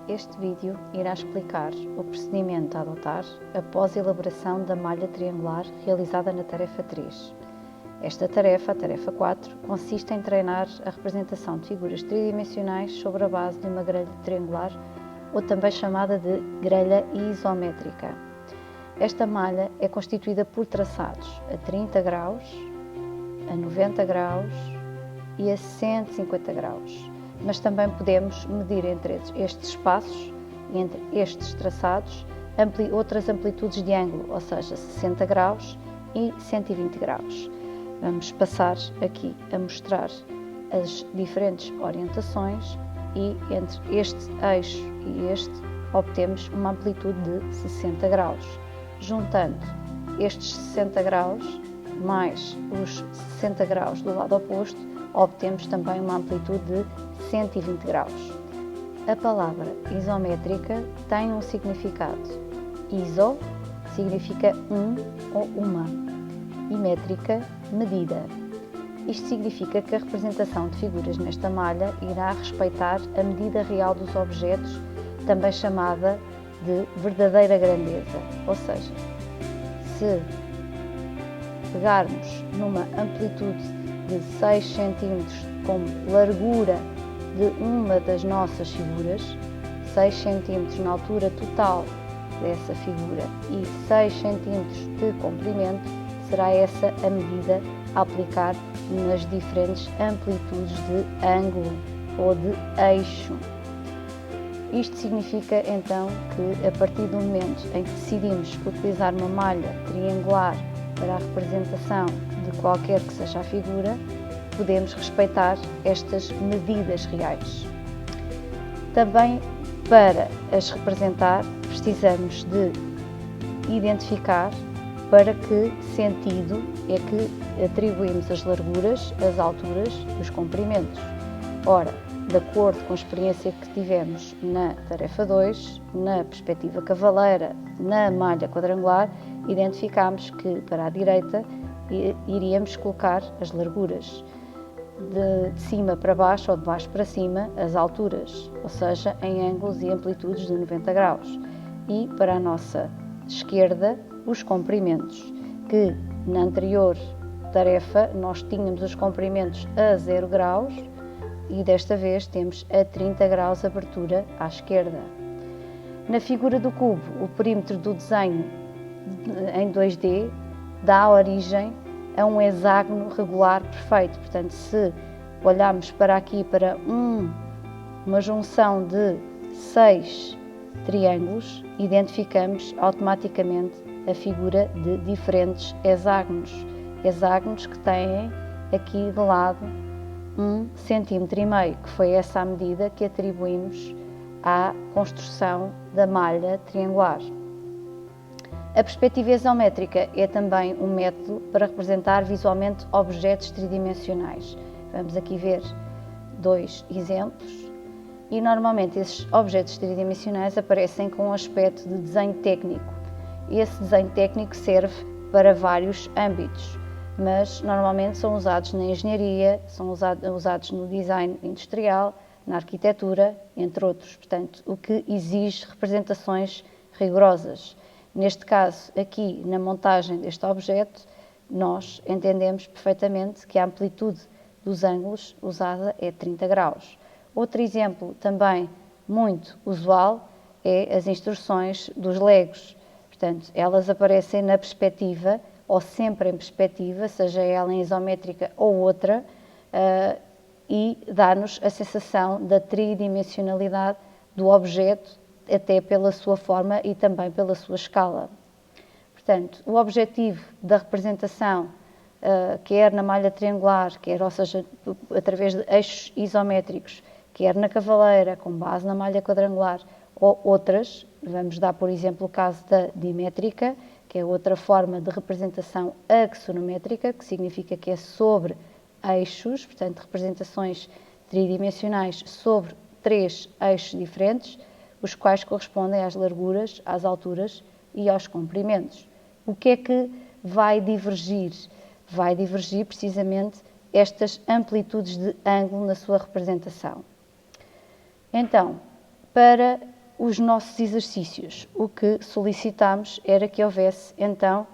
Este vídeo irá explicar o procedimento a adotar após a elaboração da malha triangular realizada na tarefa 3. Esta tarefa, a tarefa 4, consiste em treinar a representação de figuras tridimensionais sobre a base de uma grelha triangular, ou também chamada de grelha isométrica. Esta malha é constituída por traçados a 30 graus, a 90 graus e a 150 graus. Mas também podemos medir entre estes espaços e entre estes traçados outras amplitudes de ângulo, ou seja, 60 graus e 120 graus. Vamos passar aqui a mostrar as diferentes orientações e entre este eixo e este obtemos uma amplitude de 60 graus. Juntando estes 60 graus mais os 60 graus do lado oposto, obtemos também uma amplitude de 120 graus. A palavra isométrica tem um significado. Iso significa um ou uma, e métrica, medida. Isto significa que a representação de figuras nesta malha irá respeitar a medida real dos objetos, também chamada de verdadeira grandeza. Ou seja, se pegarmos numa amplitude de 6 cm como largura de uma das nossas figuras, 6 cm na altura total dessa figura e 6 cm de comprimento, será essa a medida a aplicar nas diferentes amplitudes de ângulo ou de eixo. Isto significa então que a partir do momento em que decidimos utilizar uma malha triangular para a representação de qualquer que seja a figura, podemos respeitar estas medidas reais. Também, para as representar, precisamos de identificar para que sentido é que atribuímos as larguras, as alturas e os comprimentos. Ora, de acordo com a experiência que tivemos na tarefa 2, na perspectiva cavaleira, na malha quadrangular, identificámos que para a direita iríamos colocar as larguras, de cima para baixo ou de baixo para cima as alturas, ou seja, em ângulos e amplitudes de 90 graus, e para a nossa esquerda os comprimentos, que na anterior tarefa nós tínhamos os comprimentos a 0 graus e desta vez temos a 30 graus de abertura à esquerda. Na figura do cubo, o perímetro do desenho em 2D dá origem a um hexágono regular perfeito. Portanto, se olharmos para aqui para uma junção de 6 triângulos, identificamos automaticamente a figura de diferentes hexágonos. Hexágonos que têm aqui de lado 1,5 cm, que foi essa a medida que atribuímos à construção da malha triangular. A perspectiva isométrica é também um método para representar visualmente objetos tridimensionais. Vamos aqui ver dois exemplos e normalmente esses objetos tridimensionais aparecem com um aspecto de desenho técnico. Esse desenho técnico serve para vários âmbitos, mas normalmente são usados na engenharia, são usados no design industrial, na arquitetura, entre outros. Portanto, o que exige representações rigorosas. Neste caso, aqui na montagem deste objeto, nós entendemos perfeitamente que a amplitude dos ângulos usada é 30 graus. Outro exemplo também muito usual é as instruções dos legos. Portanto, elas aparecem na perspectiva, ou sempre em perspectiva, seja ela em isométrica ou outra, e dá-nos a sensação da tridimensionalidade do objeto, até pela sua forma e também pela sua escala. Portanto, o objetivo da representação, quer na malha triangular, quer, ou seja, através de eixos isométricos, quer na cavaleira, com base na malha quadrangular, ou outras, vamos dar, por exemplo, o caso da dimétrica, que é outra forma de representação axonométrica, que significa que é sobre eixos, portanto, representações tridimensionais sobre 3 eixos diferentes, os quais correspondem às larguras, às alturas e aos comprimentos. O que é que vai divergir? Vai divergir precisamente estas amplitudes de ângulo na sua representação. Então, para os nossos exercícios. O que solicitámos era que houvesse então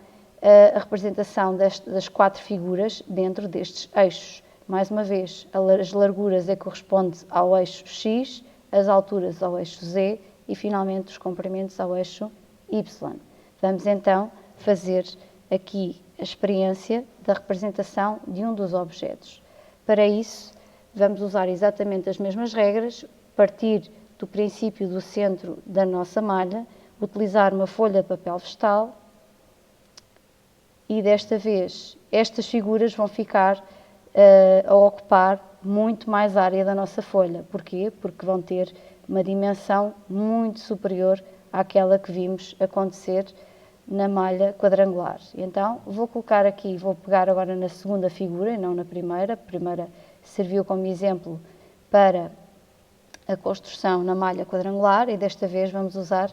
a representação das 4 figuras dentro destes eixos. Mais uma vez, as larguras corresponde ao eixo X, as alturas ao eixo Z e finalmente os comprimentos ao eixo Y. Vamos então fazer aqui a experiência da representação de um dos objetos. Para isso, vamos usar exatamente as mesmas regras, partir do princípio do centro da nossa malha, utilizar uma folha de papel vegetal e desta vez estas figuras vão ficar a ocupar muito mais área da nossa folha. Porquê? Porque vão ter uma dimensão muito superior àquela que vimos acontecer na malha quadrangular. Então, vou colocar aqui, vou pegar agora na segunda figura e não na primeira. A primeira serviu como exemplo para a construção na malha quadrangular e desta vez vamos usar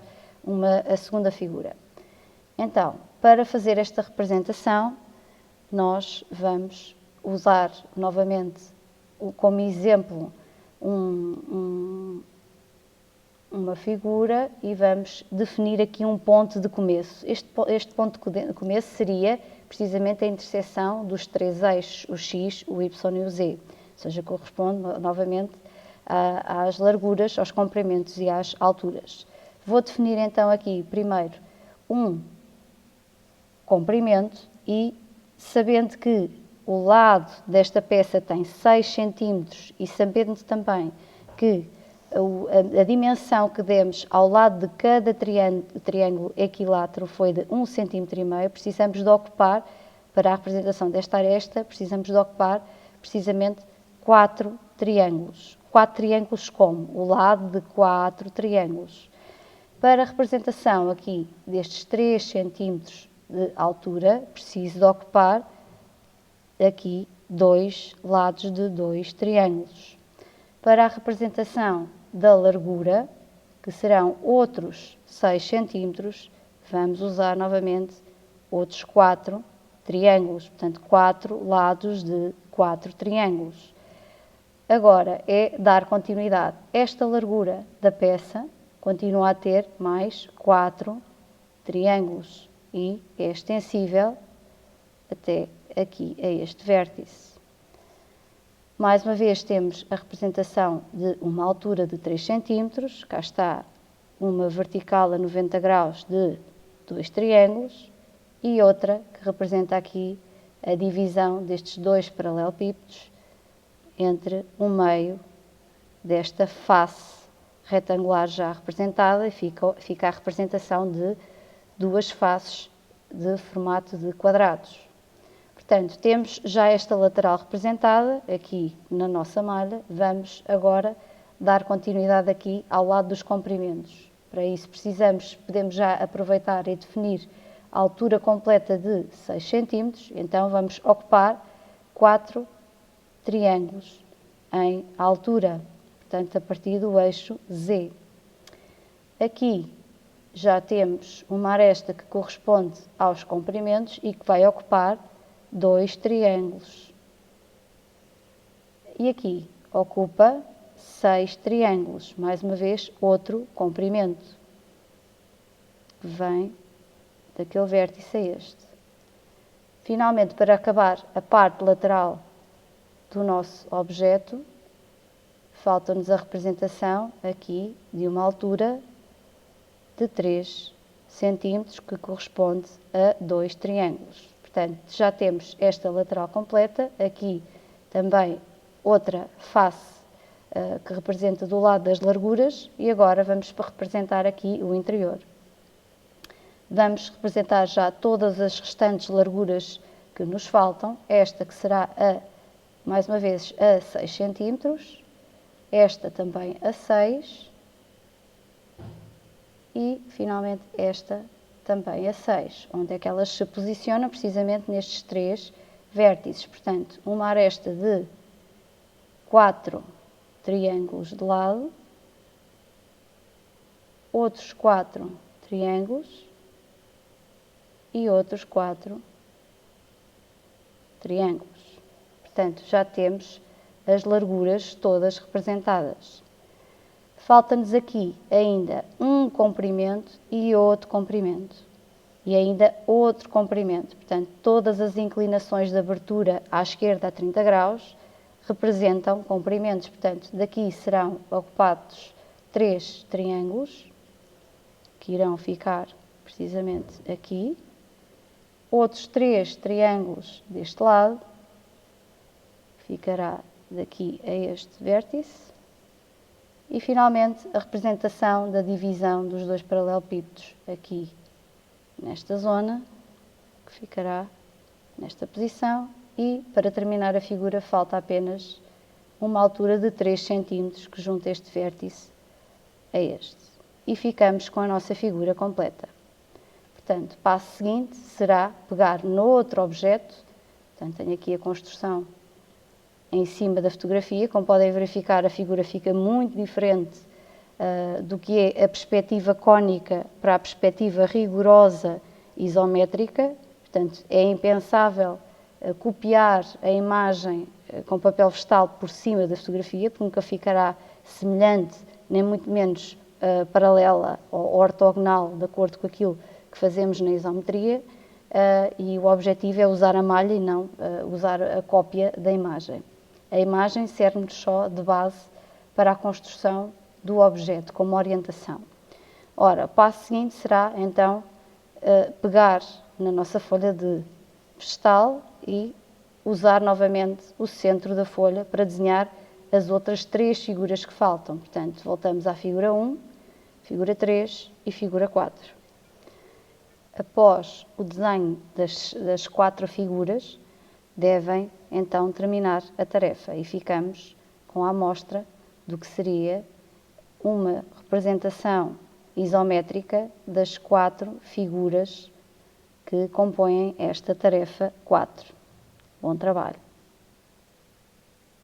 a segunda figura. Então, para fazer esta representação, nós vamos usar novamente como exemplo uma figura e vamos definir aqui um ponto de começo. Este ponto de começo seria precisamente a interseção dos 3 eixos, o X, o Y e o Z, ou seja, corresponde novamente às larguras, aos comprimentos e às alturas. Vou definir então aqui primeiro um comprimento e, sabendo que o lado desta peça tem 6 cm e sabendo também que a dimensão que demos ao lado de cada triângulo equilátero foi de 1,5 cm, precisamos de ocupar, para a representação desta aresta, precisamos de ocupar precisamente 4 triângulos. 4 triângulos como? O lado de 4 triângulos. Para a representação aqui destes 3 cm de altura, preciso de ocupar aqui 2 lados de 2 triângulos. Para a representação da largura, que serão outros 6 cm, vamos usar novamente outros 4 triângulos, portanto 4 lados de 4 triângulos. Agora é dar continuidade. Esta largura da peça continua a ter mais 4 triângulos e é extensível até aqui a este vértice. Mais uma vez temos a representação de uma altura de 3 cm, cá está uma vertical a 90 graus de 2 triângulos e outra que representa aqui a divisão destes 2 paralelepípedos entre o meio desta face retangular já representada e fica a representação de 2 faces de formato de quadrados. Portanto, temos já esta lateral representada aqui na nossa malha. Vamos agora dar continuidade aqui ao lado dos comprimentos. Para isso podemos já aproveitar e definir a altura completa de 6 cm. Então vamos ocupar 4 triângulos em altura, portanto a partir do eixo Z. Aqui já temos uma aresta que corresponde aos comprimentos e que vai ocupar 2 triângulos. E aqui ocupa 6 triângulos. Mais uma vez, outro comprimento. Vem daquele vértice a este. Finalmente, para acabar a parte lateral do nosso objeto, falta-nos a representação aqui de uma altura de 3 cm, que corresponde a 2 triângulos. Portanto, já temos esta lateral completa, aqui também outra face que representa do lado das larguras e agora vamos representar aqui o interior. Vamos representar já todas as restantes larguras que nos faltam, esta que será mais uma vez a 6 cm, esta também a 6 e finalmente esta também a 6, onde é que elas se posicionam precisamente nestes 3 vértices. Portanto, uma aresta de 4 triângulos de lado, outros 4 triângulos e outros 4 triângulos. Portanto, já temos as larguras todas representadas. Falta-nos aqui ainda um comprimento e outro comprimento. E ainda outro comprimento. Portanto, todas as inclinações de abertura à esquerda a 30 graus representam comprimentos. Portanto, daqui serão ocupados 3 triângulos, que irão ficar precisamente aqui. Outros 3 triângulos deste lado, ficará daqui a este vértice. E, finalmente, a representação da divisão dos dois paralelepípedos aqui nesta zona, que ficará nesta posição. E, para terminar a figura, falta apenas uma altura de 3 cm que junta este vértice a este. E ficamos com a nossa figura completa. Portanto, o passo seguinte será pegar no outro objeto. Portanto, tenho aqui a construção em cima da fotografia. Como podem verificar, a figura fica muito diferente do que é a perspectiva cônica para a perspectiva rigorosa isométrica. Portanto, é impensável copiar a imagem com papel vegetal por cima da fotografia, porque nunca ficará semelhante, nem muito menos paralela ou ortogonal, de acordo com aquilo que fazemos na isometria, e o objetivo é usar a malha e não usar a cópia da imagem. A imagem serve-nos só de base para a construção do objeto, como orientação. Ora, o passo seguinte será, então, pegar na nossa folha de vegetal e usar novamente o centro da folha para desenhar as outras 3 figuras que faltam. Portanto, voltamos à figura 1, figura 3 e figura 4. Após o desenho das 4 figuras, devem então terminar a tarefa e ficamos com a amostra do que seria uma representação isométrica das 4 figuras que compõem esta tarefa 4. Bom trabalho!